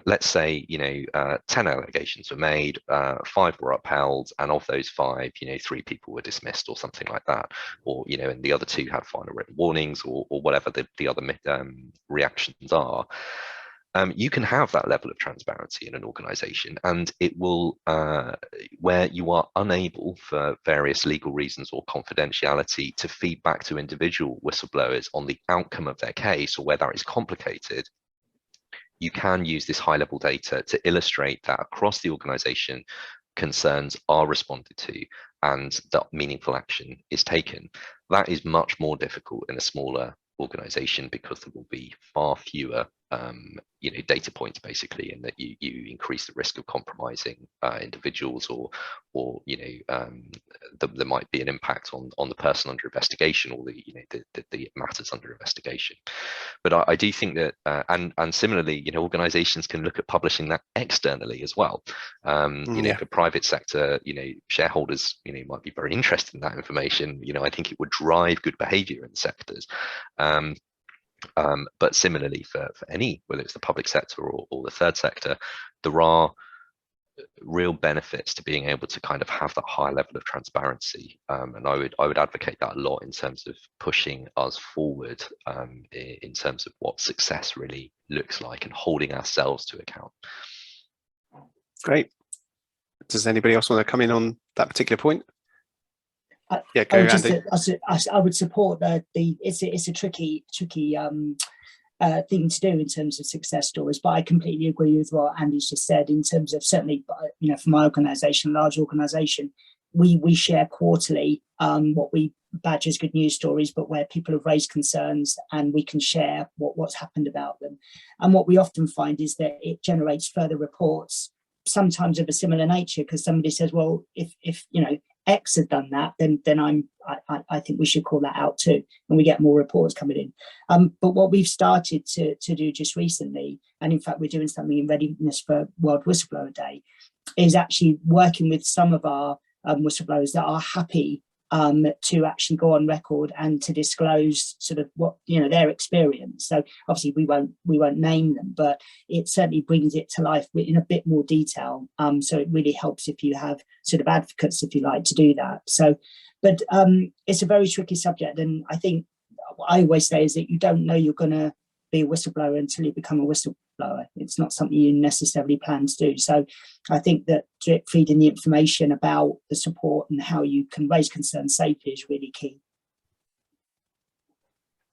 let's say, you know, 10 allegations were made, 5 were upheld, and of those 5, you know, 3 people were dismissed or something like that, or, you know, and the other 2 had final written warnings, or whatever the other reactions are. You can have that level of transparency in an organization, and it will, where you are unable for various legal reasons or confidentiality to feed back to individual whistleblowers on the outcome of their case, or where that is complicated, you can use this high-level data to illustrate that across the organization, concerns are responded to and that meaningful action is taken. That is much more difficult in a smaller organization because there will be far fewer data points basically, and that you increase the risk of compromising individuals, or there might be an impact on the person under investigation, or the matters under investigation. But I do think that and similarly, organizations can look at publishing that externally as well. For private sector, shareholders might be very interested in that information. I think it would drive good behavior in the sectors. But similarly for any, whether it's the public sector or the third sector, there are real benefits to being able to kind of have that high level of transparency, and I would advocate that a lot in terms of pushing us forward in terms of what success really looks like and holding ourselves to account. Great. Does anybody else want to come in on that particular point? Yeah, go, Andy. I would support it's a tricky thing to do in terms of success stories, but I completely agree with what Andy's just said in terms of, certainly, for my organisation, large organisation, we share quarterly what we badge as good news stories, but where people have raised concerns, and we can share what's happened about them. And what we often find is that it generates further reports, sometimes of a similar nature, because somebody says, well, if X had done that, then I think we should call that out too, and we get more reports coming in. But what we've started to do just recently, and in fact we're doing something in readiness for World Whistleblower Day, is actually working with some of our whistleblowers that are happy to actually go on record and to disclose sort of what their experience. So obviously we won't name them, but it certainly brings it to life in a bit more detail. So it really helps if you have sort of advocates, if you like, to do that. So, but it's a very tricky subject, and I think what I always say is that you don't know you're going to be a whistleblower until you become a whistleblower. It's not something you necessarily plan to do. So I think that drip feeding the information about the support and how you can raise concerns safely is really key.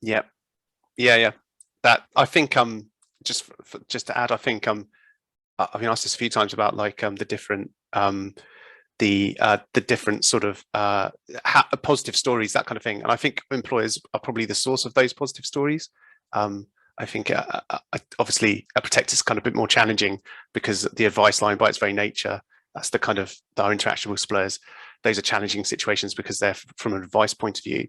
Yeah. That, I think, just to add, I think I've been asked this a few times about the different different sort of positive stories, that kind of thing. And I think employers are probably the source of those positive stories. I think obviously a Protect is kind of a bit more challenging, because the advice line, by its very nature, that's the kind of our interaction with whistleblowers. Those are challenging situations because they're from an advice point of view.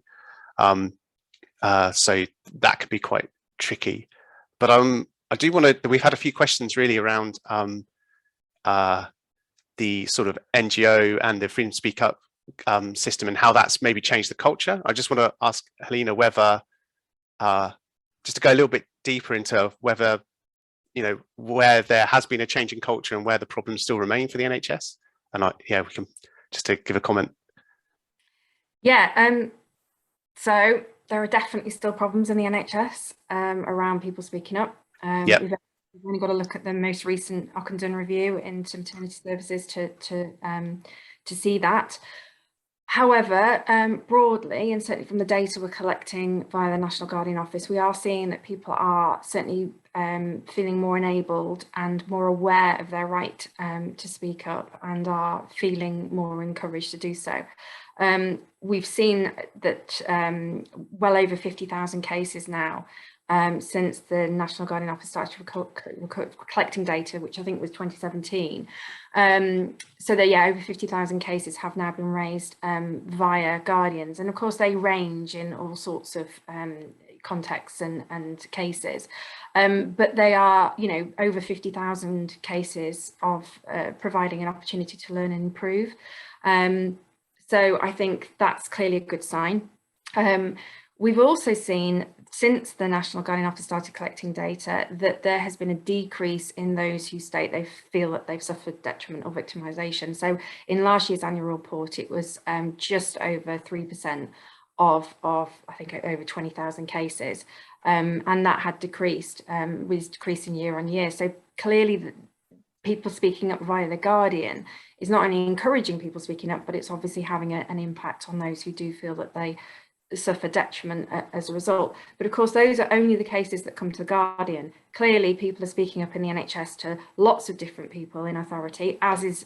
So that could be quite tricky. But I do want to. We've had a few questions really around the sort of NGO and the Freedom to Speak Up system, and how that's maybe changed the culture. I just want to ask Helene whether, just to go a little bit deeper into whether, where there has been a change in culture and where the problems still remain for the NHS. And we can just to give a comment. Yeah, so there are definitely still problems in the NHS around people speaking up. We've only got to look at the most recent Ockenden review into maternity services to see that. However, broadly, and certainly from the data we're collecting via the National Guardian Office, we are seeing that people are certainly feeling more enabled and more aware of their right to speak up, and are feeling more encouraged to do so. We've seen that well over 50,000 cases now since the National Guardian Office started collecting data, which I think was 2017. So that, over 50,000 cases have now been raised via Guardians. And of course, they range in all sorts of contexts and cases. But they are, over 50,000 cases of providing an opportunity to learn and improve. So I think that's clearly a good sign. We've also seen, since the National Guardian Office started collecting data, that there has been a decrease in those who state they feel that they've suffered detriment or victimisation. So in last year's annual report, it was just over 3% of I think over 20,000 cases, and that had decreased, was decreasing year on year. So clearly, people speaking up via the Guardian is not only encouraging people speaking up, but it's obviously having an impact on those who do feel that they suffer detriment as a result. But of course, those are only the cases that come to the Guardian. Clearly, people are speaking up in the NHS to lots of different people in authority, as is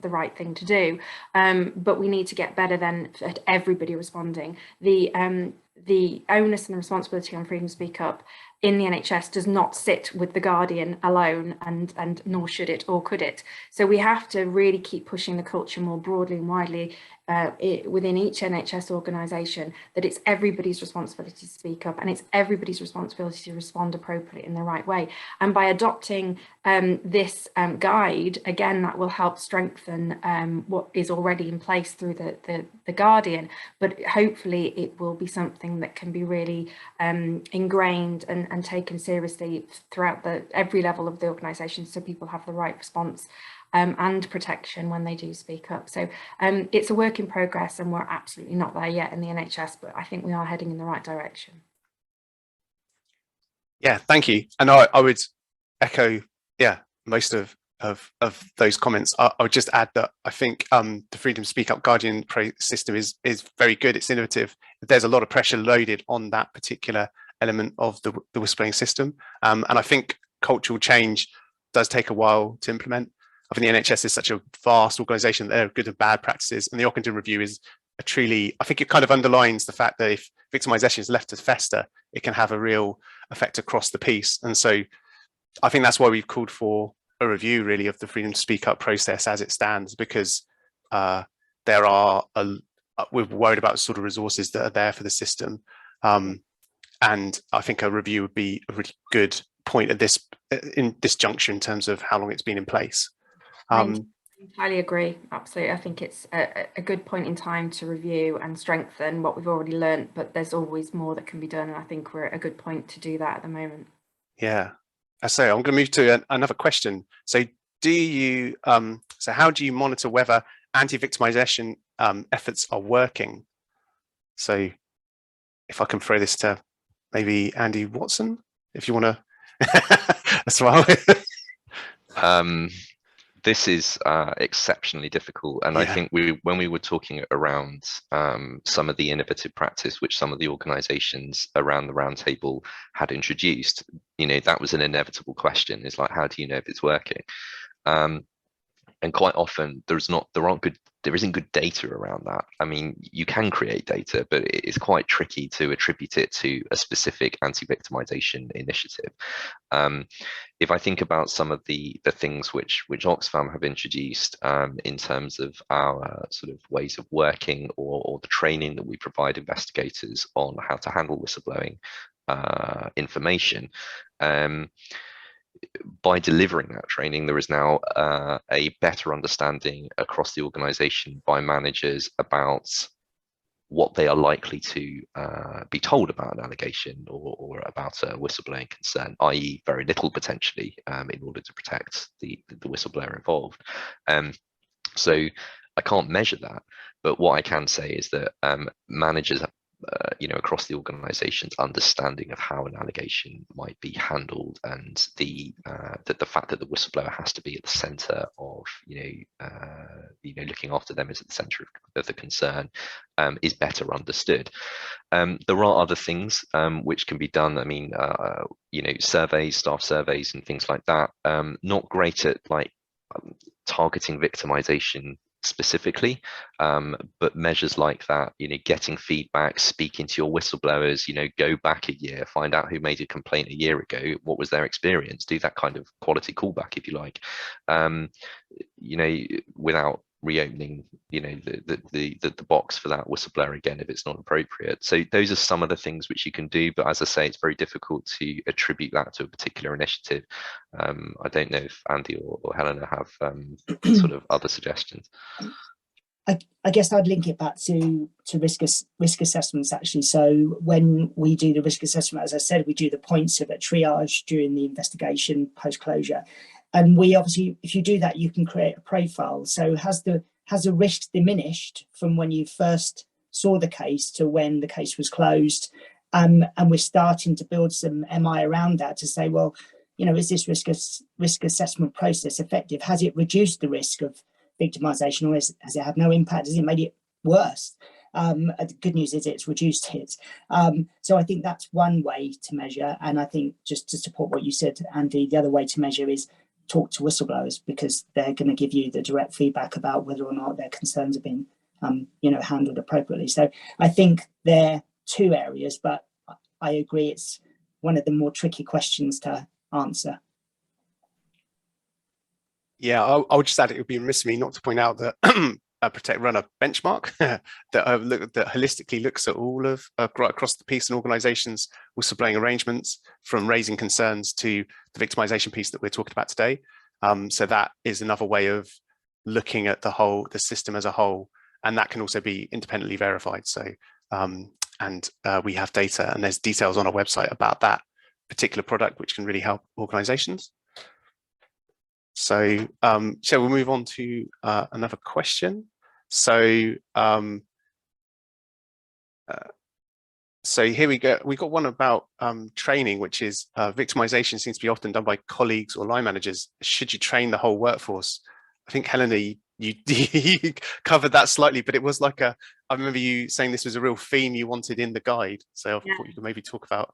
the right thing to do. But we need to get better than at everybody responding. The onus and the responsibility on Freedom to Speak Up in the NHS does not sit with the Guardian alone, and nor should it or could it. So we have to really keep pushing the culture more broadly and widely within each NHS organisation, that it's everybody's responsibility to speak up, and it's everybody's responsibility to respond appropriately in the right way. And by adopting this guide, again, that will help strengthen what is already in place through the Guardian, but hopefully it will be something that can be really ingrained and taken seriously throughout every level of the organisation, so people have the right response and protection when they do speak up. So it's a work in progress, and we're absolutely not there yet in the NHS, but I think we are heading in the right direction. Yeah, thank you. And I would echo, yeah, most of those comments. I would just add that I think the Freedom to Speak Up Guardian system is very good. It's innovative. There's a lot of pressure loaded on that particular element of the whistleblowing system. And I think cultural change does take a while to implement. I think the NHS is such a vast organisation that there are good and bad practices, and the Ockenden Review is a truly, I think it kind of underlines the fact that if victimisation is left to fester, it can have a real effect across the piece. And so I think that's why we've called for a review really of the Freedom to Speak Up process as it stands, because we're worried about the sort of resources that are there for the system. And I think a review would be a really good point at in this juncture in terms of how long it's been in place. I entirely agree. Absolutely. I think it's a good point in time to review and strengthen what we've already learned, but there's always more that can be done. And I think we're at a good point to do that at the moment. Yeah. So I'm going to move to another question. So so how do you monitor whether anti-victimization efforts are working? So if I can throw this to maybe Andy Watson, if you want to as well. This is exceptionally difficult, and yeah. I think when we were talking around some of the innovative practice which some of the organisations around the roundtable had introduced, that was an inevitable question. It's like, how do you know if it's working? And quite often there isn't good data around that. I mean, you can create data, but it's quite tricky to attribute it to a specific anti-victimization initiative. If I think about some of the things which Oxfam have introduced in terms of our sort of ways of working or the training that we provide investigators on how to handle whistleblowing information, by delivering that training, there is now a better understanding across the organisation by managers about what they are likely to be told about an allegation or about a whistleblowing concern, i.e. very little potentially in order to protect the whistleblower involved. So I can't measure that, but what I can say is that managers across the organisation's understanding of how an allegation might be handled, and the fact that the whistleblower has to be at the centre of looking after them is at the centre of the concern is better understood. There are other things which can be done. I mean, surveys, staff surveys, and things like that. Not great at targeting victimisation specifically, but measures like that, getting feedback, speaking to your whistleblowers, go back a year, find out who made a complaint a year ago, what was their experience, do that kind of quality callback, if you like, without reopening the box for that whistleblower again if it's not appropriate. So those are some of the things which you can do, but as I say, it's very difficult to attribute that to a particular initiative. I don't know if Andy or Helena have sort of other suggestions. I guess I'd link it back to risk assessments, actually. So when we do the risk assessment, as I said, we do the points of a triage during the investigation post-closure. And we obviously, if you do that, you can create a profile. So has the risk diminished from when you first saw the case to when the case was closed? And we're starting to build some MI around that to say, well, is this risk assessment process effective? Has it reduced the risk of victimisation, or has it had no impact? Has it made it worse? The good news is it's reduced it. So I think that's one way to measure. And I think, just to support what you said, Andy, the other way to measure is talk to whistleblowers, because they're going to give you the direct feedback about whether or not their concerns have been handled appropriately. So I think they're two areas, but I agree it's one of the more tricky questions to answer. Yeah, I would just add, it would be remiss of me not to point out that Protect run a benchmark that that holistically looks at all of right across the piece and organisations whistleblowing arrangements, from raising concerns to the victimisation piece that we're talking about today. So that is another way of looking at the system as a whole, and that can also be independently verified. So we have data, and there's details on our website about that particular product, which can really help organisations. So shall we move on to another question? So so here we go. We got one about training, which is victimization seems to be often done by colleagues or line managers. Should you train the whole workforce? I think, Helene, you covered that slightly, but it was like I remember you saying this was a real theme you wanted in the guide. So I thought you could maybe talk about.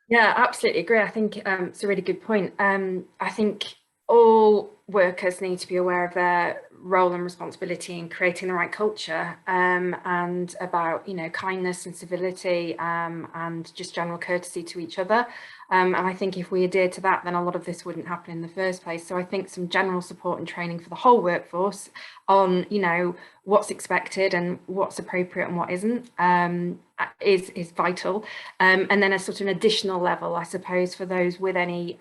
Yeah, absolutely agree. I think it's a really good point. I think all workers need to be aware of their role and responsibility in creating the right culture, and about, you know, kindness and civility, and just general courtesy to each other. And I think if we adhere to that, then a lot of this wouldn't happen in the first place. So I think some general support and training for the whole workforce on, you know, what's expected and what's appropriate and what isn't, is vital. And then a sort of an additional level, I suppose, for those with any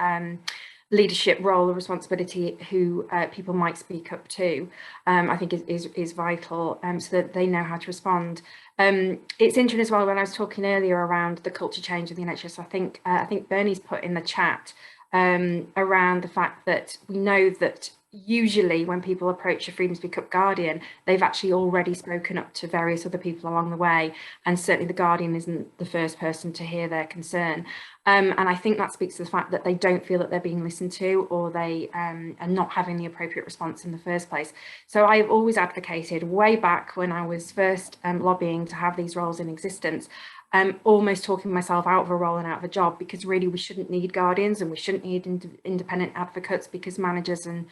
leadership role or responsibility who people might speak up to, I think is vital, so that they know how to respond. It's interesting as well, when I was talking earlier around the culture change of the NHS, I think Bernie's put in the chat around the fact that we know that usually when people approach a Freedom Speak Up Guardian, they've actually already spoken up to various other people along the way, and certainly the Guardian isn't the first person to hear their concern. And I think that speaks to the fact that they don't feel that they're being listened to, or they are not having the appropriate response in the first place. So I've always advocated, way back when I was first lobbying to have these roles in existence, almost talking myself out of a role and out of a job, because really we shouldn't need guardians and we shouldn't need independent advocates, because managers and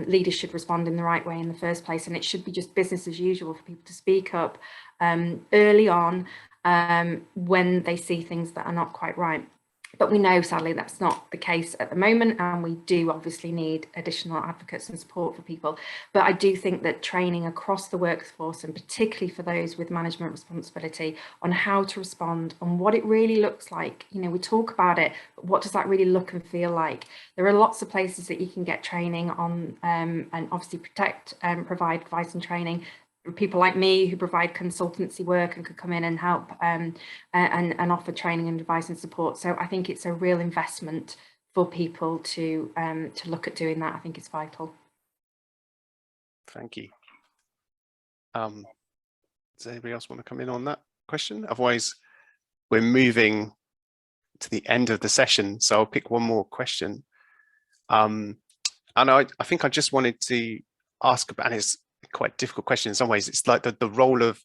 leaders should respond in the right way in the first place, and it should be just business as usual for people to speak up early on when they see things that are not quite right. But we know, sadly, that's not the case at the moment, and we do obviously need additional advocates and support for people. But I do think that training across the workforce, and particularly for those with management responsibility, on how to respond, on what it really looks like. You know, we talk about it, but what does that really look and feel like? There are lots of places that you can get training on, and obviously Protect provide advice and training. People like me who provide consultancy work and could come in and help and offer training and advice and support. So I think it's a real investment for people to look at doing that. I think it's vital. Thank you. Does anybody else want to come in on that question? Otherwise, we're moving to the end of the session, so I'll pick one more question. And I think I just wanted to ask about, and it's quite a difficult question in some ways. It's like the role of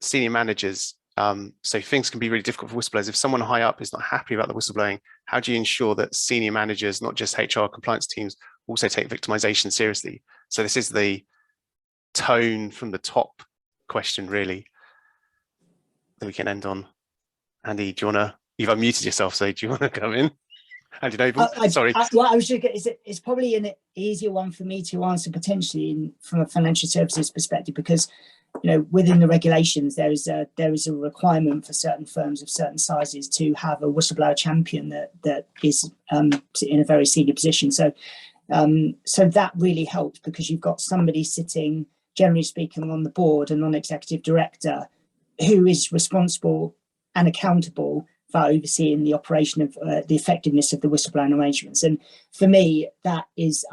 senior managers. So things can be really difficult for whistleblowers. If someone high up is not happy about the whistleblowing, how do you ensure that senior managers, not just HR compliance teams, also take victimization seriously? So this is the tone from the top question, really, that we can end on. Andy, do you want to? You've unmuted yourself, so do you want to come in? Andy Noble, sorry. Well, I was just it's probably an easier one for me to answer potentially from a financial services perspective, because, you know, within the regulations there is a requirement for certain firms of certain sizes to have a whistleblower champion that is in a very senior position. So so that really helps, because you've got somebody sitting, generally speaking, on the board, a non-executive director, who is responsible and accountable for overseeing the operation of the effectiveness of the whistleblowing arrangements. And for me, that is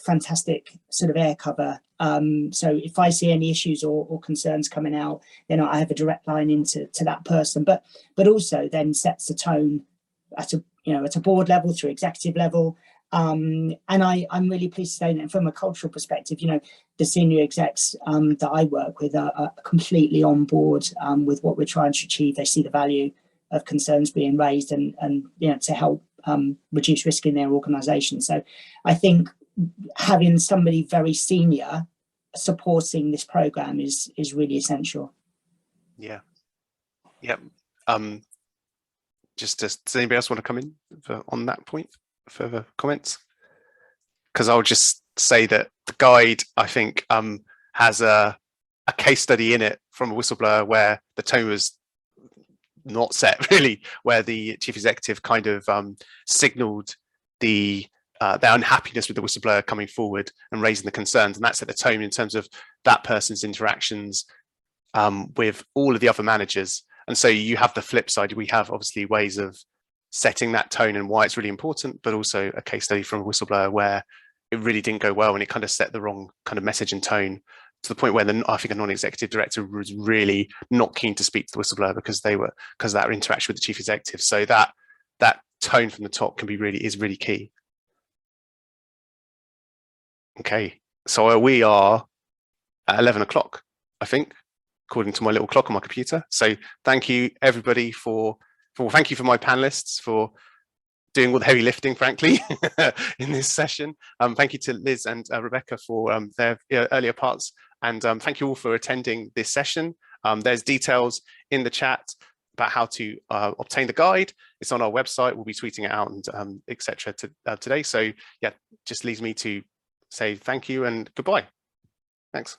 fantastic sort of air cover. So if I see any issues or concerns coming out, then I have a direct line into that person, but also then sets the tone at a board level, through executive level. And I'm really pleased to say that from a cultural perspective, you know, the senior execs that I work with are completely on board with what we're trying to achieve. They see the value of concerns being raised and you know, to help reduce risk in their organisation. So I think having somebody very senior supporting this programme is really essential. Yeah. does anybody else want to come in on that point? Further comments? Because I'll just say that the guide, I think, has a case study in it from a whistleblower where the tone was not set really, where the chief executive kind of signaled their unhappiness with the whistleblower coming forward and raising the concerns, and that set the tone in terms of that person's interactions with all of the other managers. And so you have the flip side. We have obviously ways of setting that tone and why it's really important, but also a case study from a whistleblower where it really didn't go well and it kind of set the wrong kind of message and tone, to the point where I think a non-executive director was really not keen to speak to the whistleblower because of that interaction with the chief executive. So that tone from the top is really key. Okay, so we are at 11 o'clock, I think, according to my little clock on my computer. So thank you everybody thank you for my panelists for doing all the heavy lifting, frankly, in this session. Thank you to Liz and Rebecca for their earlier parts. And thank you all for attending this session. There's details in the chat about how to obtain the guide. It's on our website. We'll be tweeting it out and etc. today. So yeah, just leaves me to say thank you and goodbye. Thanks.